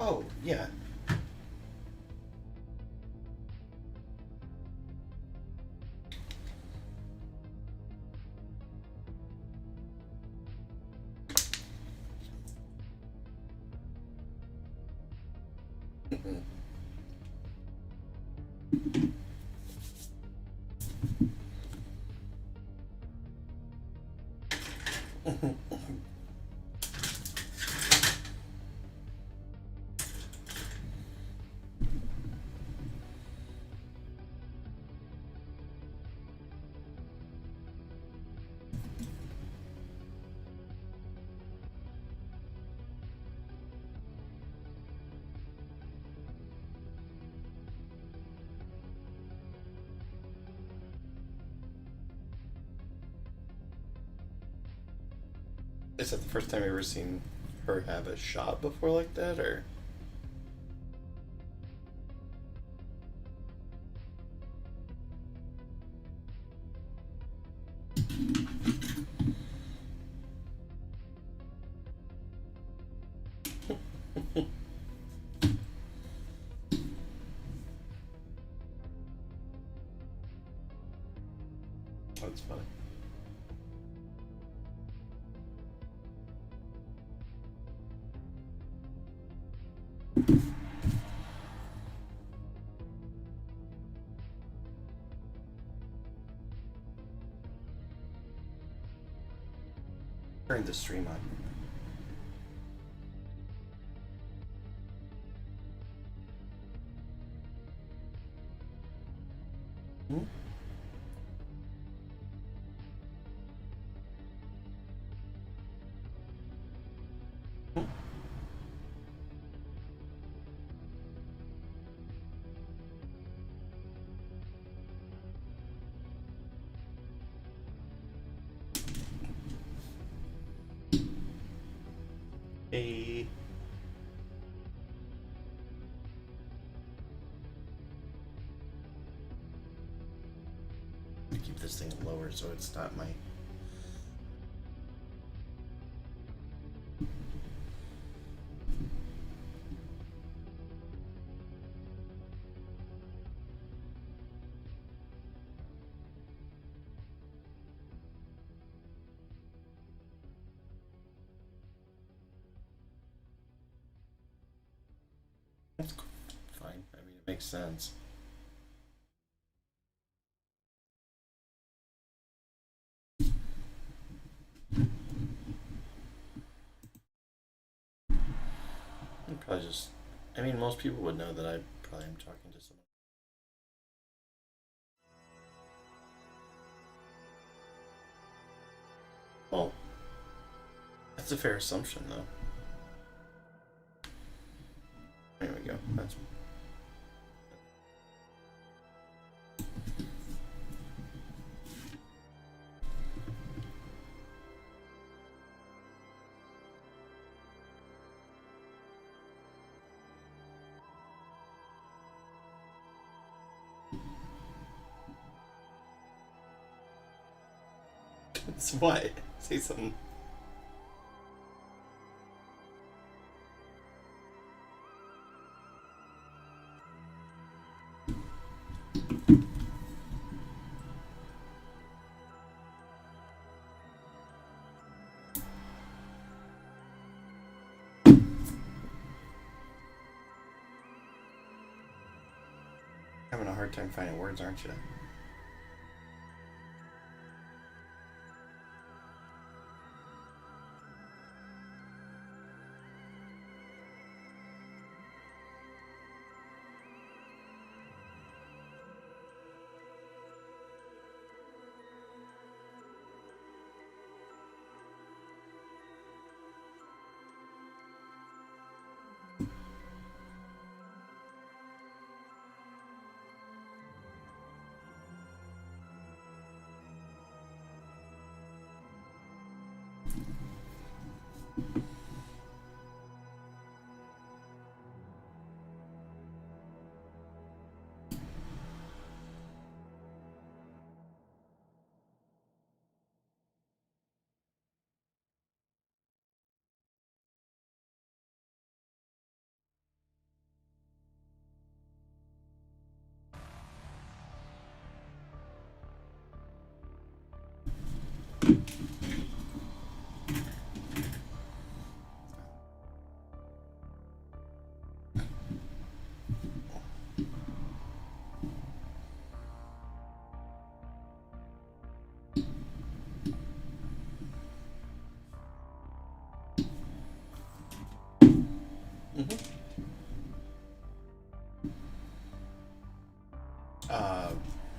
Oh, yeah. Is that the first time you've ever seen her have a shot before like that, or? That's funny. Turn the stream on. Hmm? Hmm? Hey. I keep this thing lower so it's not my. That's fine. I mean, it makes sense. I'm probably just. I mean, most people would know that I probably am talking to someone. Well, that's a fair assumption, though. There we go. That's. It's what? Say something. Having a hard time finding words, aren't you? Mm-hmm.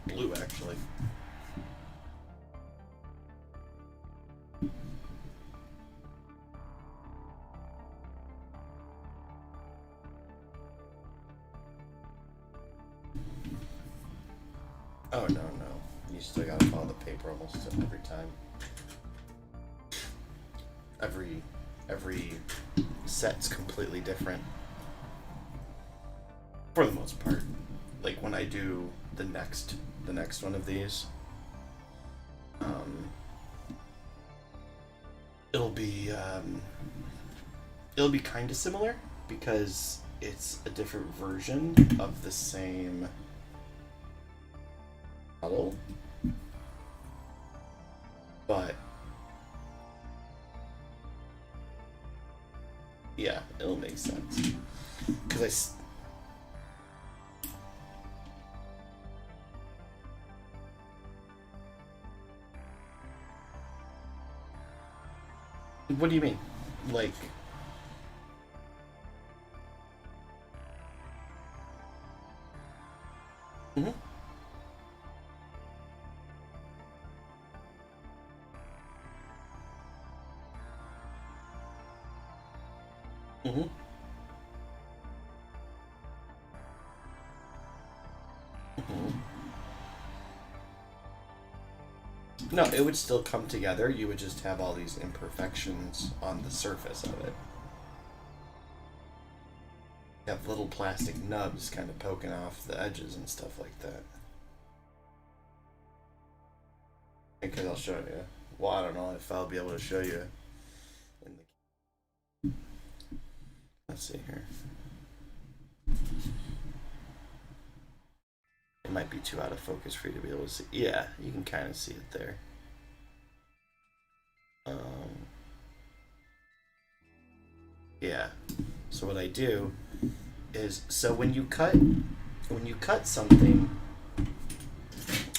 Blue actually. Oh no. You still gotta follow the paper almost every time. Every set's completely different. For the most part. Like when I do the next one of these, it'll be kind of similar because it's a different version of the same model, but yeah, it'll make sense because What do you mean? Like, mm-hmm. Mm-hmm. Mm-hmm. No, it would still come together. You would just have all these imperfections on the surface of it. You have little plastic nubs kind of poking off the edges and stuff like that. Because I'll show you. Well, I don't know if I'll be able to show you in the. Let's see here. It might be too out of focus for you to be able to see. Yeah, you can kind of see it there. Yeah. So what I do is, so when you cut something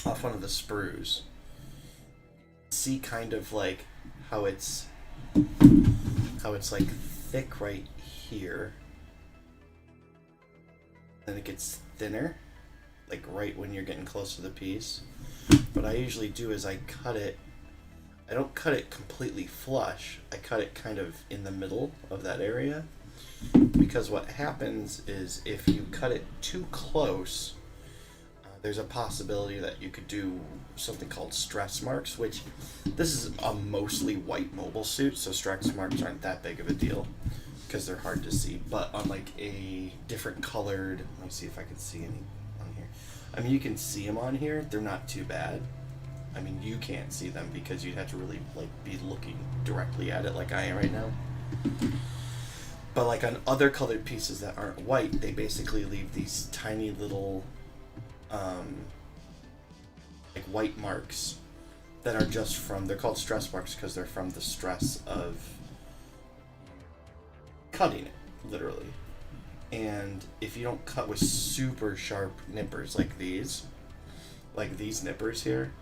off one of the sprues, see kind of like how it's like thick right here, then it gets thinner, like right when you're getting close to the piece. What I usually do is I don't cut it completely flush. I cut it kind of in the middle of that area, because what happens is if you cut it too close, there's a possibility that you could do something called stress marks, which this is a mostly white mobile suit, so stress marks aren't that big of a deal because they're hard to see. But on like a different colored, let me see if I can see any on here. I mean, you can see them on here. They're not too bad. I mean, you can't see them because you'd have to really like be looking directly at it like I am right now. But like on other colored pieces that aren't white, they basically leave these tiny little like white marks that are just from, they're called stress marks because they're from the stress of cutting it, literally. And if you don't cut with super sharp nippers like these nippers here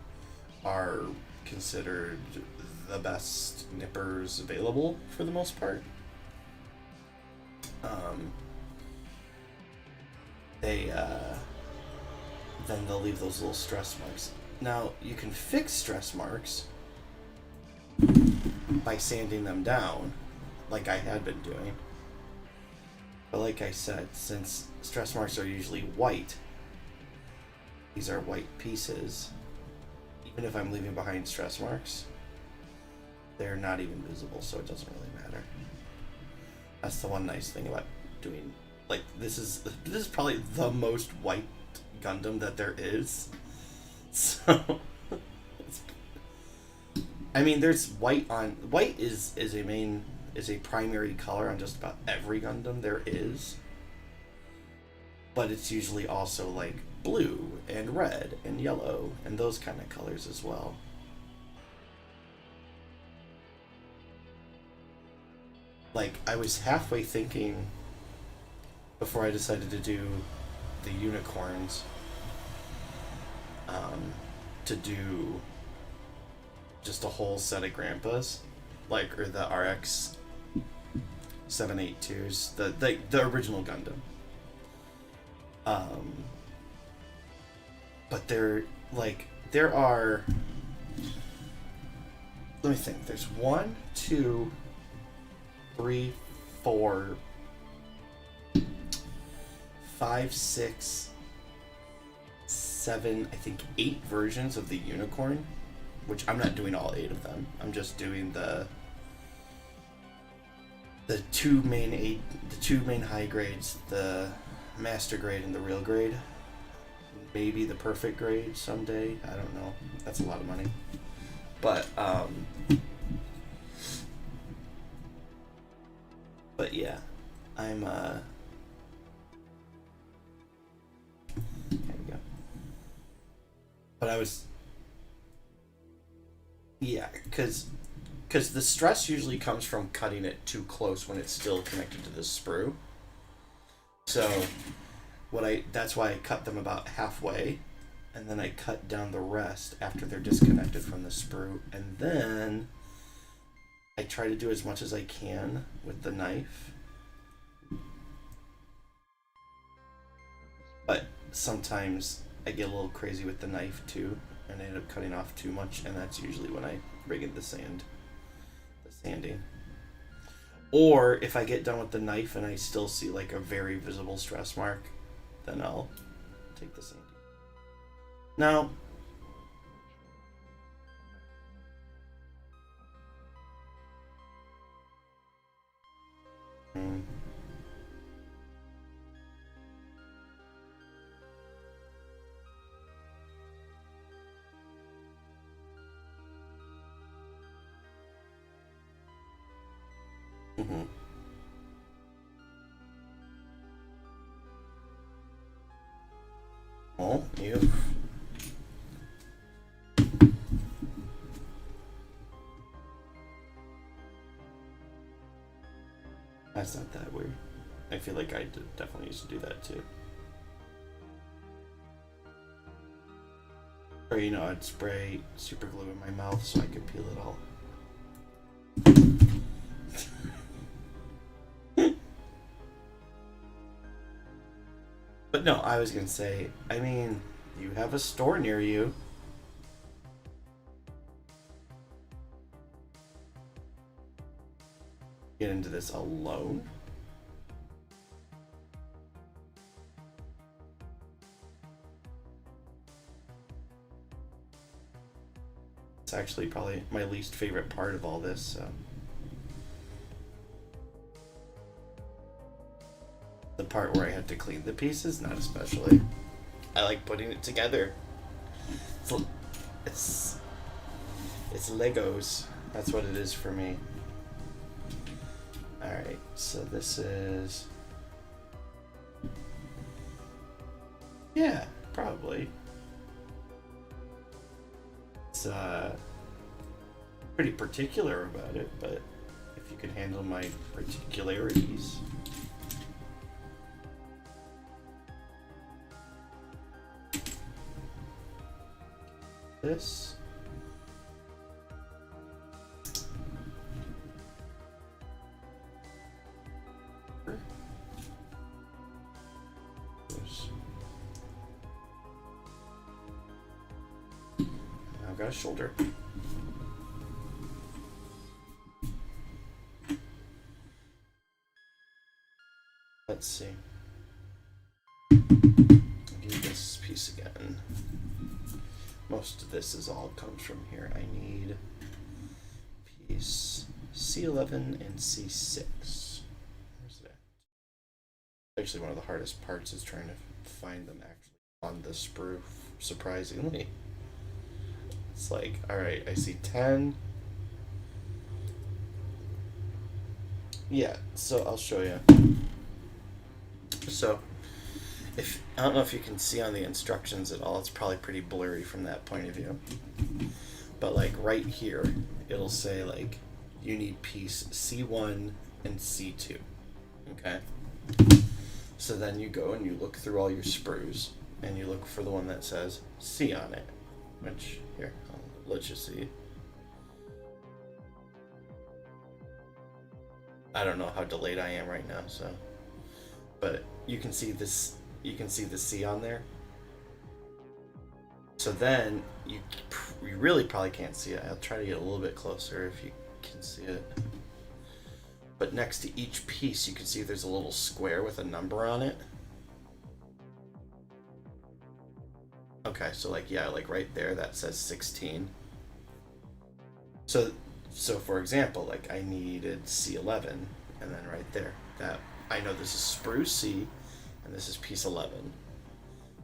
are considered the best nippers available for the most part. Then they'll leave those little stress marks. Now, you can fix stress marks by sanding them down, like I had been doing. But like I said, since stress marks are usually white, these are white pieces, even if I'm leaving behind stress marks, they're not even visible, so it doesn't really matter. That's the one nice thing about doing, like, this is probably the most white Gundam that there is. So I mean, there's white is a primary color on just about every Gundam there is. But it's usually also like blue and red and yellow and those kind of colors as well. like, I was halfway thinking before I decided to do the unicorns, to do just a whole set of grandpas, like, or the RX 782s, the original Gundam. But there are, let me think, there's 1, 2, 3, 4, 5, 6, 7, I think 8 versions of the unicorn, which I'm not doing all 8 of them. I'm just doing the two main high grades, the master grade and the real grade. Maybe the perfect grade someday. I don't know. That's a lot of money. But yeah, I'm there we go. But I was, yeah, because the stress usually comes from cutting it too close when it's still connected to the sprue. So that's why I cut them about halfway, and then I cut down the rest after they're disconnected from the sprue, and then I try to do as much as I can with the knife. But sometimes I get a little crazy with the knife too, and I end up cutting off too much, and that's usually when I bring in the sanding. Or if I get done with the knife and I still see like a very visible stress mark, then I'll take the sanding. Now, mm-hmm. Oh, you. That's not that weird. I feel like I definitely used to do that too. Or, I'd spray super glue in my mouth so I could peel it all. But no, I was gonna say, I mean, you have a store near you. Get into this alone? It's actually probably my least favorite part of all this, so. The part where I had to clean the pieces, not especially. I like putting it together. It's Legos. That's what it is for me. Alright, so this is... Yeah, probably. It's pretty particular about it, but if you could handle my particularities... This. I've got a shoulder. Let's see. Do this piece again. Most of this is all comes from here. I need piece C11 and C6. Where's that? Actually, one of the hardest parts is trying to find them actually on the sprue, surprisingly. It's like, alright, I see 10. Yeah, so I'll show you. So, I don't know if you can see on the instructions at all, it's probably pretty blurry from that point of view. But like right here, it'll say like, you need piece C1 and C2. Okay? So then you go and you look through all your sprues and you look for the one that says C on it. Which, here, let's just see. I don't know how delayed I am right now, so. But you can see this, you can see the C on there. So then you really probably can't see it. I'll try to get a little bit closer if you can see it. But next to each piece, you can see there's a little square with a number on it. Okay, so like, yeah, like right there, that says 16. So for example, like I needed C11, and then right there, that I know this is sprue C, and this is piece 11.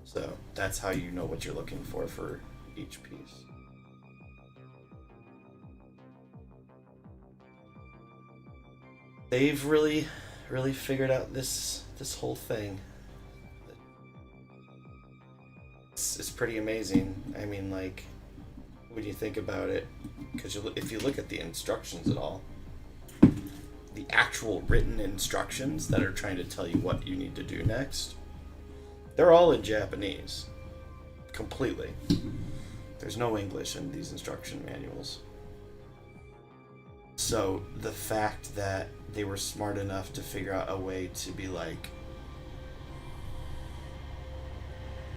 So that's how you know what you're looking for each piece. They've really figured out this whole thing. It's pretty amazing. I mean, like, when you think about it, because if you look at the instructions at all, the actual written instructions that are trying to tell you what you need to do next, they're all in Japanese. Completely. There's no English in these instruction manuals. So the fact that they were smart enough to figure out a way to be like,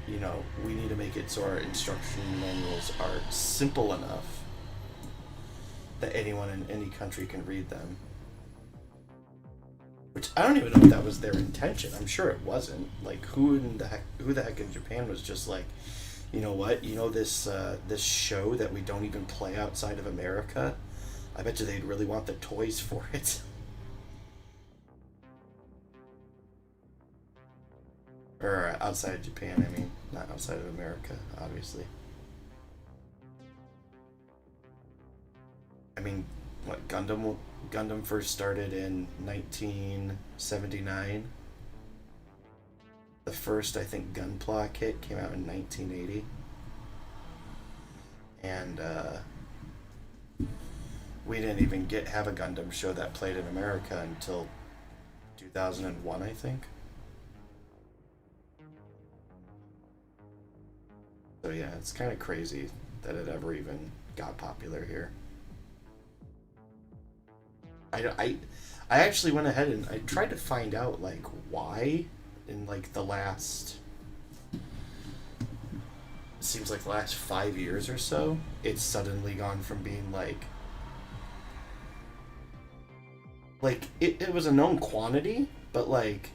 you know, we need to make it so our instruction manuals are simple enough that anyone in any country can read them. Which I don't even know if that was their intention. I'm sure it wasn't. Like, who the heck in Japan was just like, you know what? You know this show that we don't even play outside of America? I bet you they'd really want the toys for it. Or outside of Japan, I mean. Not outside of America, obviously. I mean, what, Gundam first started in 1979. The first, I think, Gunpla kit came out in 1980. And we didn't even have a Gundam show that played in America until 2001, I think. So yeah, it's kind of crazy that it ever even got popular here. I actually went ahead and I tried to find out like why in like the last, it seems like the last 5 years or so, it's suddenly gone from being like it was a known quantity, but like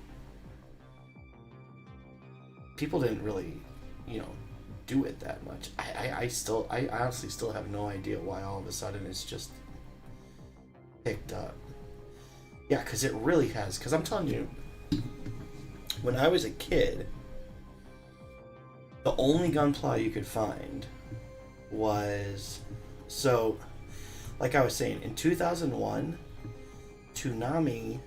people didn't really, you know, do it that much. I honestly still have no idea why all of a sudden it's just picked up. Yeah, because it really has. Because I'm telling you, when I was a kid, the only Gunpla you could find was, so, like I was saying, in 2001, Toonami,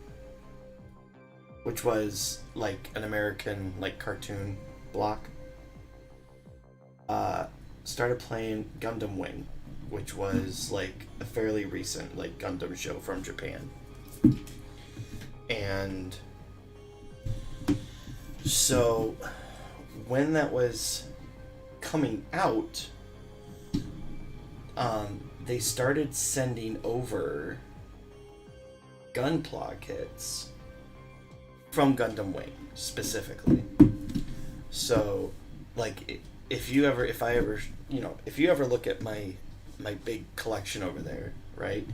which was like an American like cartoon block, started playing Gundam Wing, which was like a fairly recent like Gundam show from Japan. And so when that was coming out, they started sending over Gunpla kits from Gundam Wing specifically. So like if you ever look at my big collection over there, right?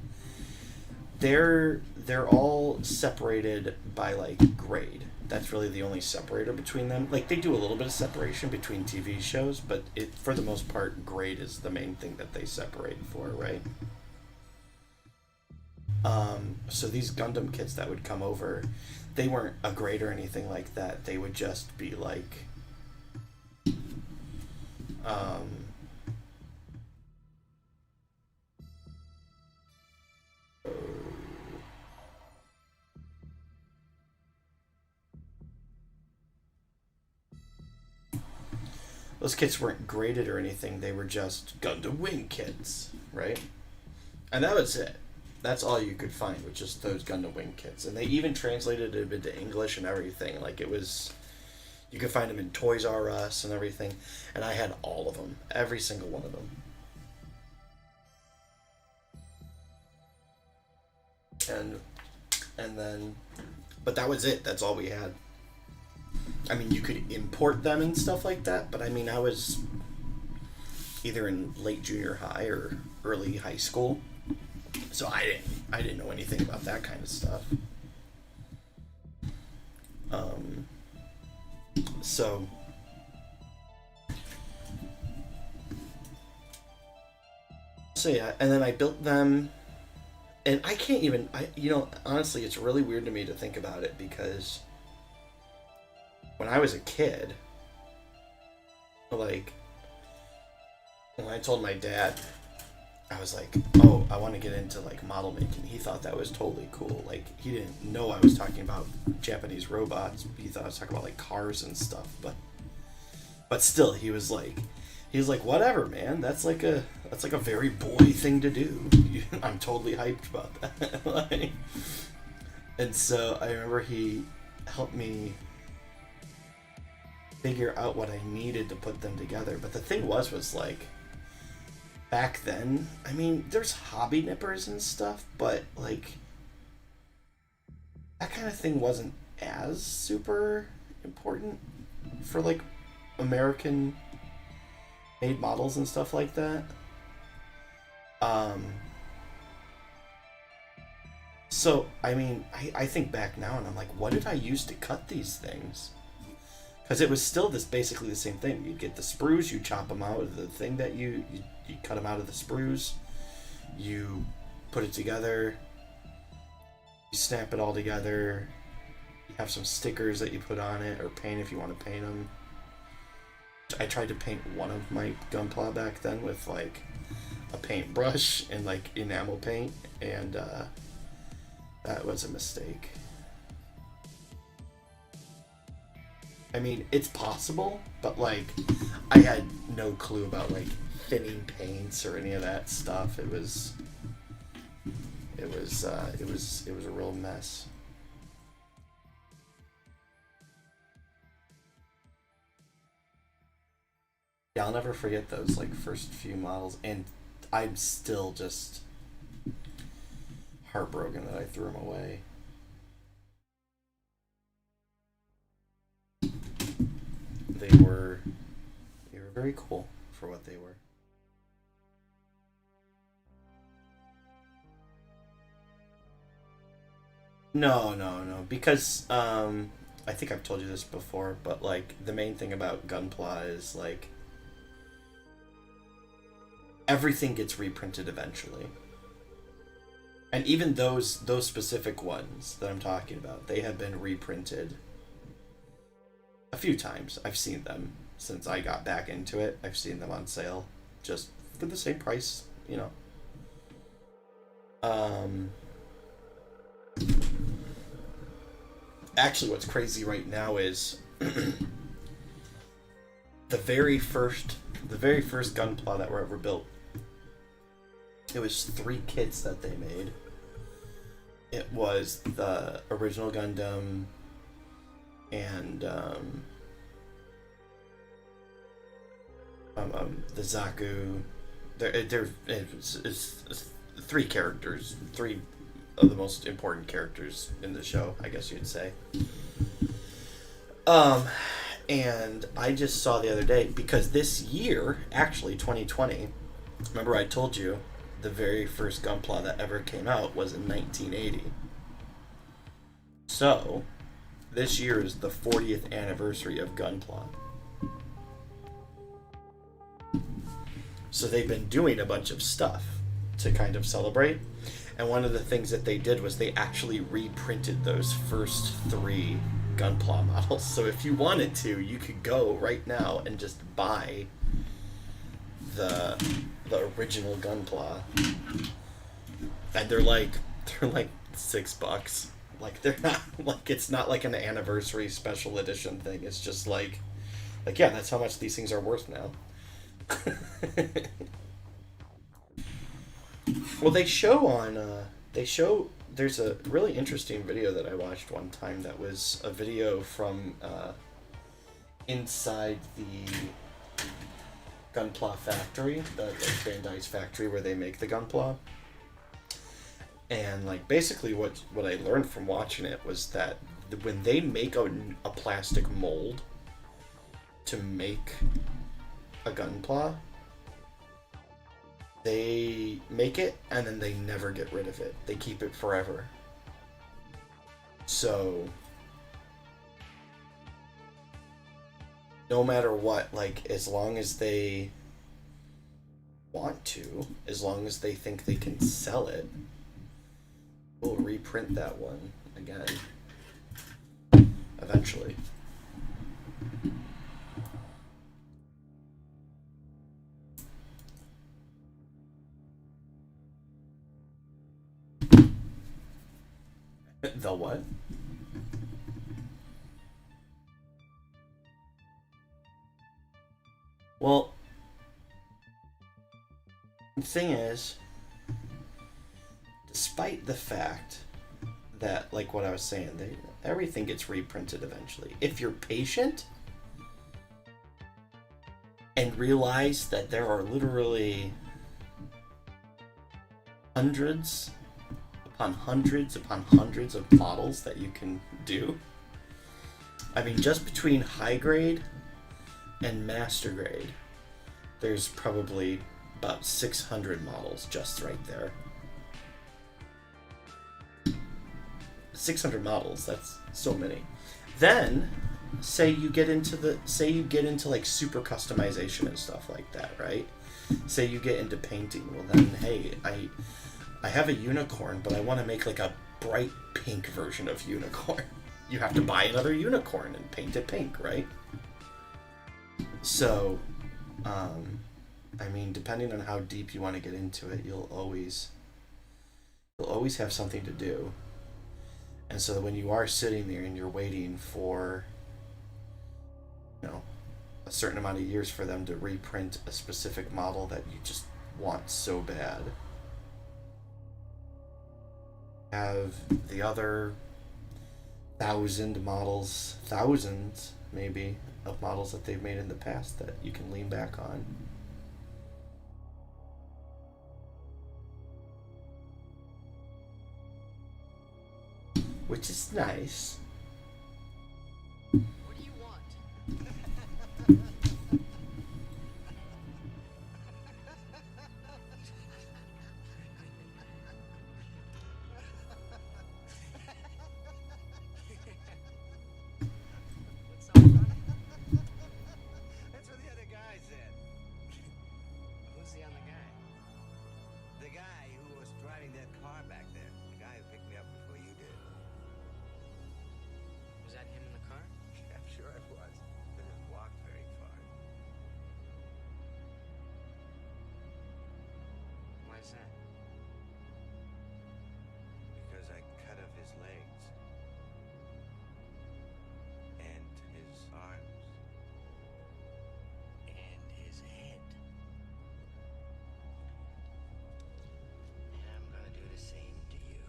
They're all separated by like grade. That's really the only separator between them. Like they do a little bit of separation between TV shows, but for the most part, grade is the main thing that they separate for, right? So these Gundam kits that would come over, they weren't a grade or anything like that. They would just be like those kits weren't graded or anything. They were just Gundam Wing kits, right? And that was it. That's all you could find, was just those Gundam Wing kits. And they even translated it into English and everything. Like, it was... You could find them in Toys R Us and everything. And I had all of them. Every single one of them. And then... But that was it. That's all we had. I mean, you could import them and stuff like that, but I mean, I was either in late junior high or early high school, so I didn't know anything about that kind of stuff. So yeah, and then I built them, and I can't even, honestly, it's really weird to me to think about it, because when I was a kid, like, when I told my dad, I was like, oh, I want to get into, like, model making. He thought that was totally cool. Like, he didn't know I was talking about Japanese robots. He thought I was talking about, like, cars and stuff. But still, he was like, whatever, man. That's like a very boy thing to do. I'm totally hyped about that. Like, and so I remember he helped me figure out what I needed to put them together. But the thing was like, back then, I mean, there's hobby nippers and stuff, but like, that kind of thing wasn't as super important for like American made models and stuff like that. So I mean, I think back now and I'm like, what did I use to cut these things? Because it was still basically the same thing. You'd get the sprues, you chop them out of the thing that you cut them out of the sprues, you put it together, you snap it all together, you have some stickers that you put on it, or paint if you want to paint them. I tried to paint one of my Gunpla back then with like a paintbrush and like enamel paint, and that was a mistake. I mean, it's possible, but like, I had no clue about like thinning paints or any of that stuff. It was a real mess. Yeah, I'll never forget those like first few models, and I'm still just heartbroken that I threw them away. They were very cool for what they were. No, because I think I've told you this before, but like the main thing about Gunpla is like everything gets reprinted eventually. And even those specific ones that I'm talking about, they have been reprinted a few times. I've seen them since I got back into it. I've seen them on sale just for the same price, you know. Actually, what's crazy right now is the very first Gunpla that were ever built. It was 3 kits that they made. It was the original Gundam and the Zaku. It's 3 characters, 3 of the most important characters in the show, I guess you'd say. And I just saw the other day, because this year, actually 2020, remember I told you the very first Gunpla that ever came out was in 1980. So, this year is the 40th anniversary of Gunpla. So they've been doing a bunch of stuff to kind of celebrate. And one of the things that they did was they actually reprinted those first 3 Gunpla models. So if you wanted to, you could go right now and just buy the original Gunpla. And they're like $6. Like, they're not like, it's not like an anniversary special edition thing. It's just like yeah, that's how much these things are worth now. Well, they show They show there's a really interesting video that I watched one time that was a video from inside the Gunpla factory, the Bandai's factory where they make the Gunpla. And like basically what I learned from watching it was that when they make a plastic mold to make a Gunpla, they make it and then they never get rid of it. They keep it forever. So no matter what, like as long as they want to, as long as they think they can sell it, we'll reprint that one again eventually. The what? Well, the thing is, despite the fact that, like what I was saying, everything gets reprinted eventually. If you're patient and realize that there are literally hundreds upon hundreds upon hundreds of models that you can do. I mean, just between high grade and master grade, there's probably about 600 models just right there. 600 models, that's so many. Then say you get into like super customization and stuff like that, right? Say you get into painting. Well then, hey, I have a unicorn, but I want to make like a bright pink version of unicorn. You have to buy another unicorn and paint it pink, right? So, I mean, depending on how deep you want to get into it, you'll always have something to do. And so when you are sitting there and you're waiting for, you know, a certain amount of years for them to reprint a specific model that you just want so bad, have the other thousands maybe of models that they've made in the past that you can lean back on. Which is nice. What do you want? What's up, son? That's what the other guy said. Who's the other guy? The guy who was driving that car back there. The guy who picked me up before you did. Was that him in the car? Yeah, I'm sure it was. Didn't walk very far. Why is that? Because I cut off his legs. And his arms. And his head. And I'm gonna do the same to you.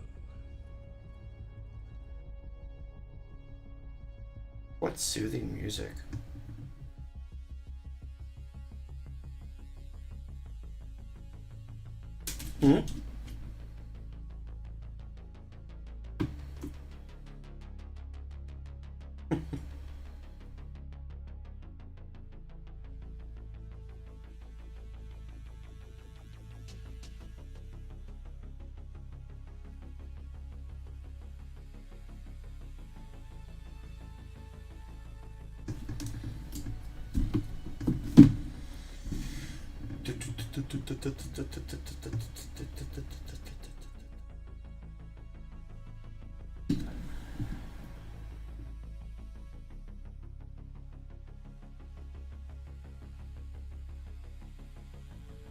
What soothing music. Hmm?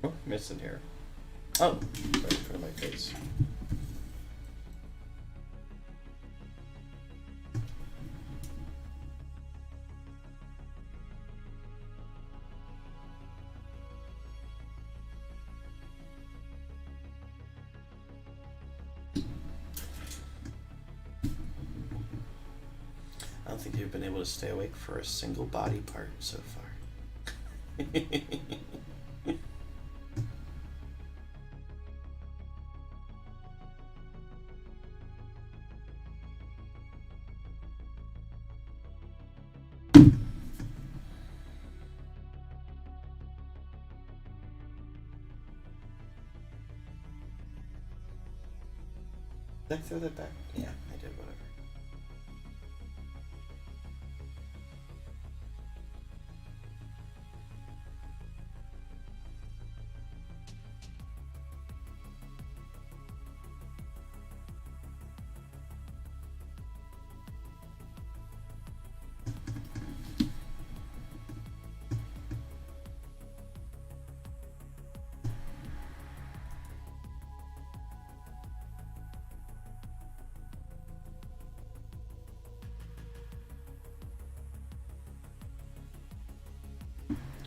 Oh, missing here. Oh, right in front of my face. don't think you've been able to stay awake for a single body part so far. Did I throw that back? Yeah, I did, whatever.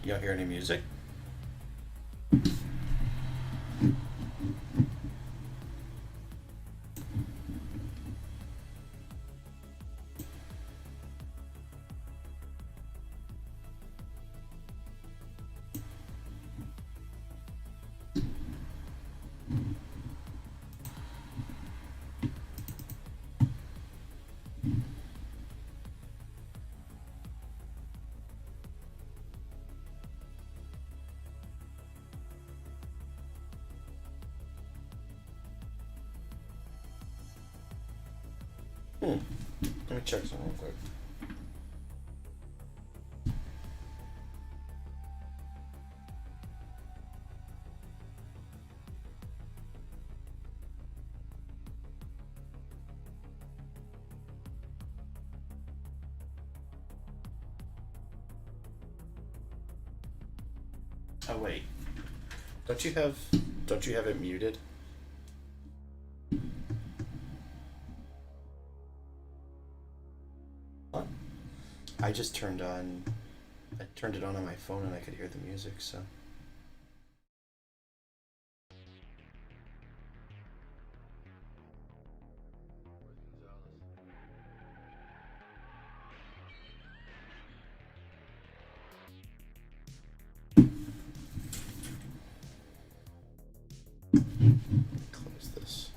You don't hear any music? Let me check something real quick. Oh wait. Don't you have it muted? I just turned it on my phone and I could hear the music, so. Close this.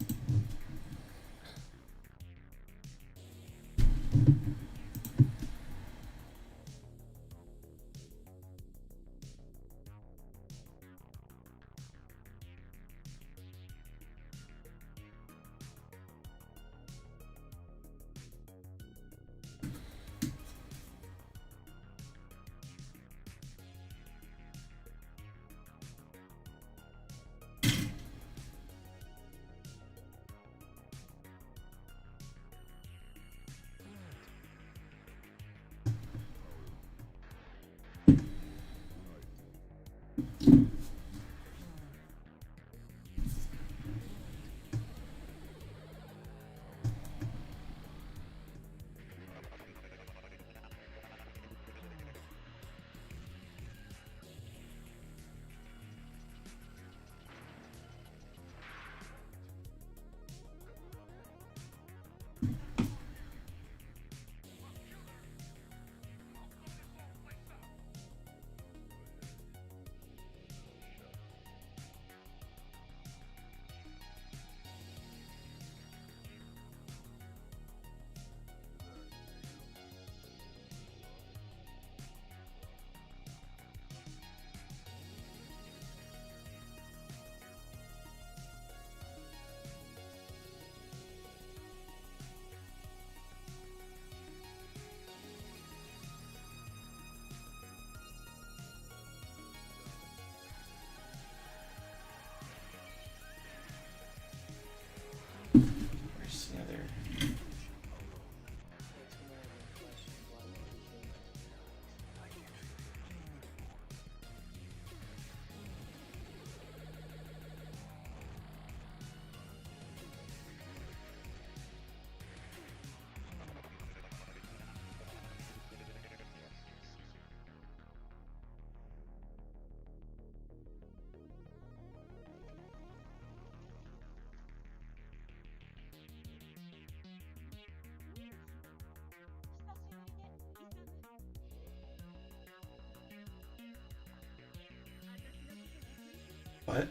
What?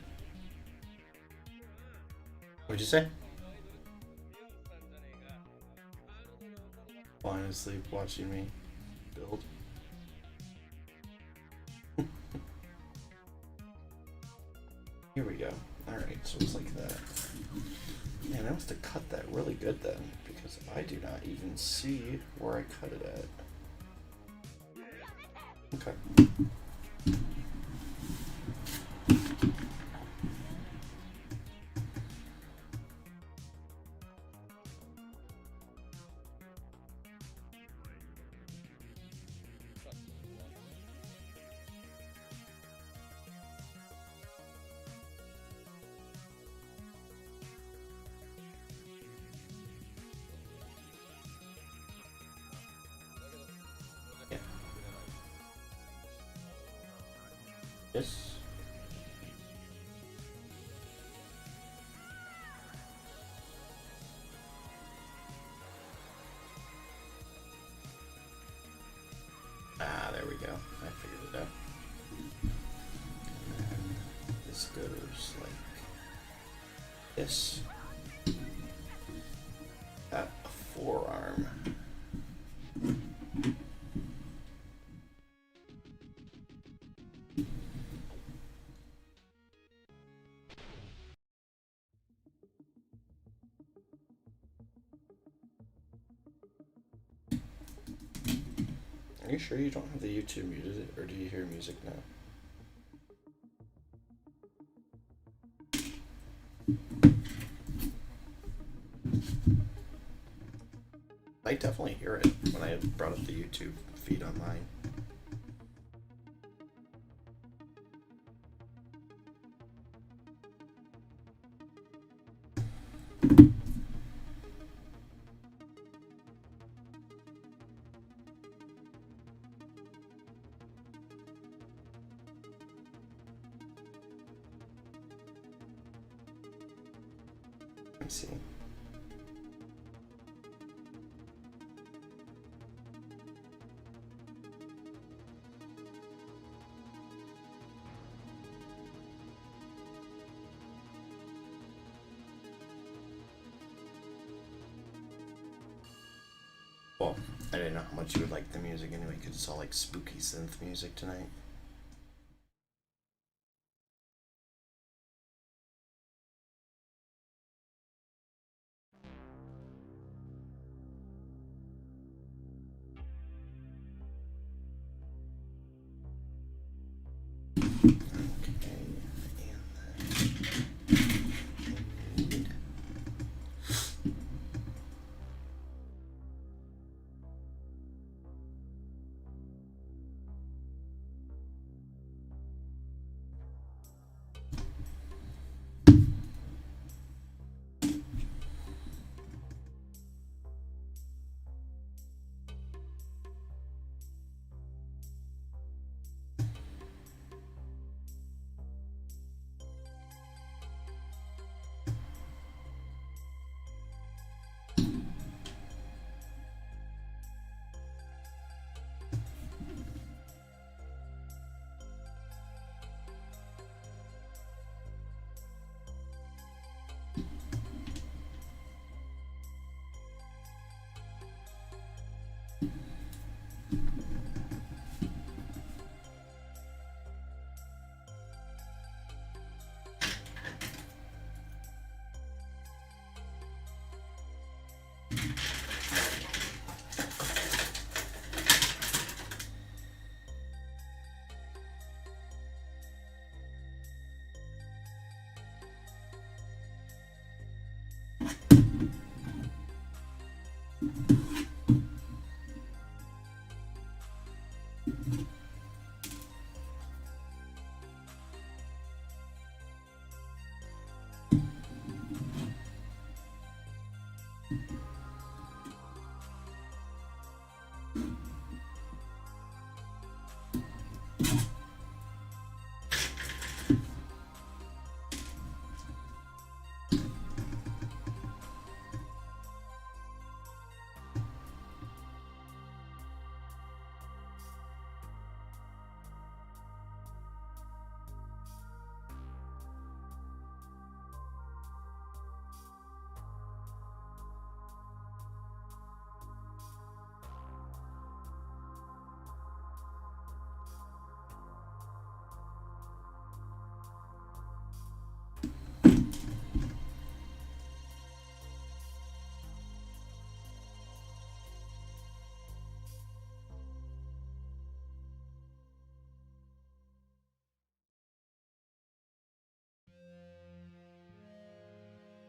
What'd you say? Falling asleep watching me build. Here we go. Alright, so it's like that. Man, I must have cut that really good then, because I do not even see where I cut it at. Okay. Yes. Ah, there we go. I figured it out. And then this goes like this. At a forearm. Are you sure you don't have the YouTube muted, or do you hear music now? I definitely hear it when I brought up the YouTube feed on mine. Let me see. Well, I didn't know how much you would like the music anyway, because it's all like spooky synth music tonight.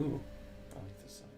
Ooh, I like this song.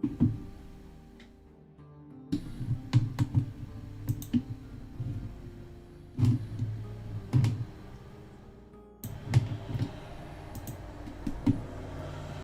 bye.